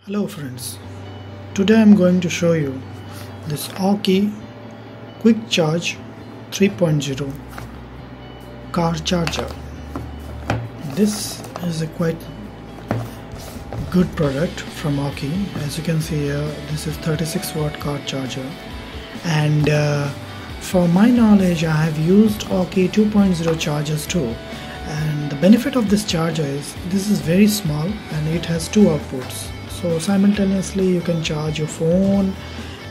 Hello friends, today I am going to show you this Aukey Quick Charge 3.0 car charger. This is a quite good product from Aukey. As you can see here, this is 36 watt car charger, and for my knowledge I have used Aukey 2.0 chargers too, and the benefit of this charger is this is very small and it has two outputs. So simultaneously you can charge your phone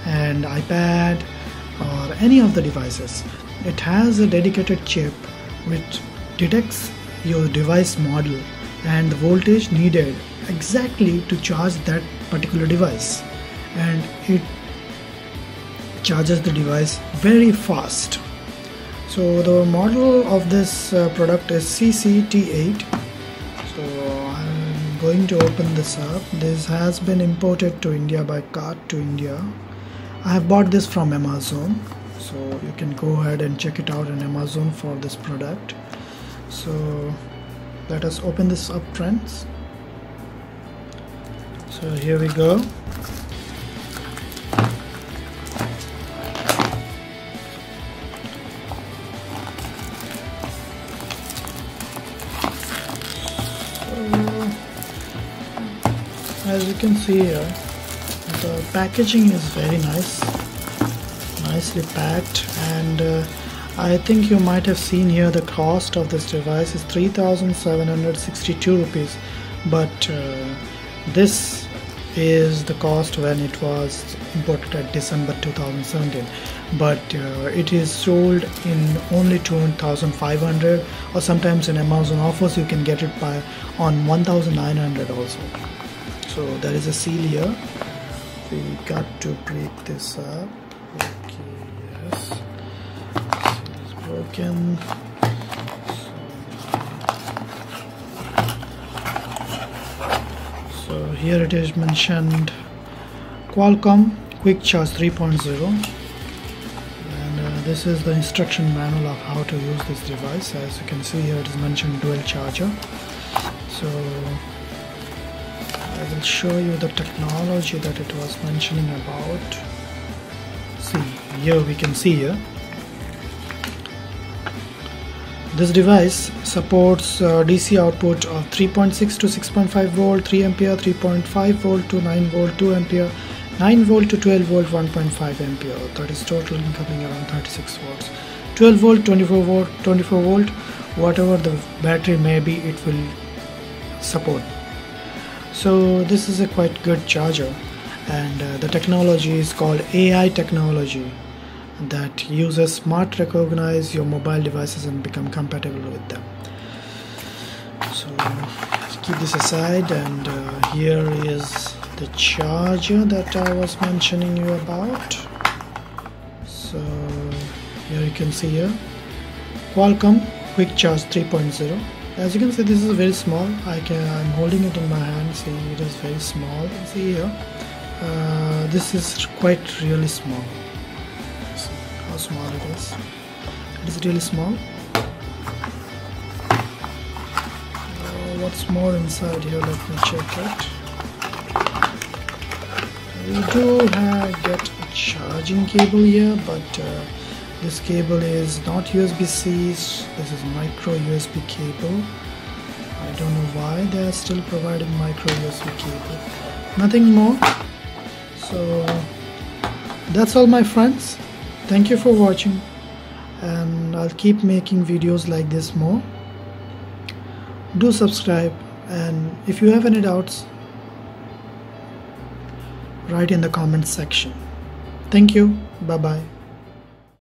and iPad or any of the devices. It has a dedicated chip which detects your device model and the voltage needed exactly to charge that particular device, and it charges the device very fast. So the model of this product is CCT8. So I'm going to open this up. This has been imported to India by Cart to India. I have bought this from Amazon, so you can go ahead and check it out on Amazon for this product. So let us open this up, friends. So here we go. As you can see here, the packaging is very nice, nicely packed, and I think you might have seen here the cost of this device is 3,762 rupees, but this is the cost when it was imported at December 2017, but it is sold in only 2,500, or sometimes in Amazon offers you can get it on 1,900 also. So there is a seal here. We got to break this up. Okay, yes. Seal is broken. So here it is mentioned Qualcomm Quick Charge 3.0, and this is the instruction manual of how to use this device. As you can see here, it is mentioned dual charger. So I will show you the technology that it was mentioning about. See, here we can see here. This device supports DC output of 3.6 to 6.5 volt, 3 ampere, 3.5 volt to 9 volt, 2 ampere, 9 volt to 12 volt, 1.5 ampere. That is total incoming around 36 watts. 12 volt, 24 volt, whatever the battery may be, it will support. So this is a quite good charger, and the technology is called AI technology that uses smart recognize your mobile devices and become compatible with them. So keep this aside, and here is the charger that I was mentioning you about. So here you can see here Qualcomm Quick Charge 3.0. As you can see, this is very small. I'm holding it in my hand. See, it is very small. See here, this is quite really small. See how small it is. It is really small. What's more inside here? Let me check it. We do get a charging cable here, but this cable is not USB-C, this is micro USB cable. I don't know why they are still providing micro USB cable. Nothing more. So that's all, my friends. Thank you for watching, and I'll keep making videos like this more. Do subscribe, and if you have any doubts, write in the comments section. Thank you. Bye bye.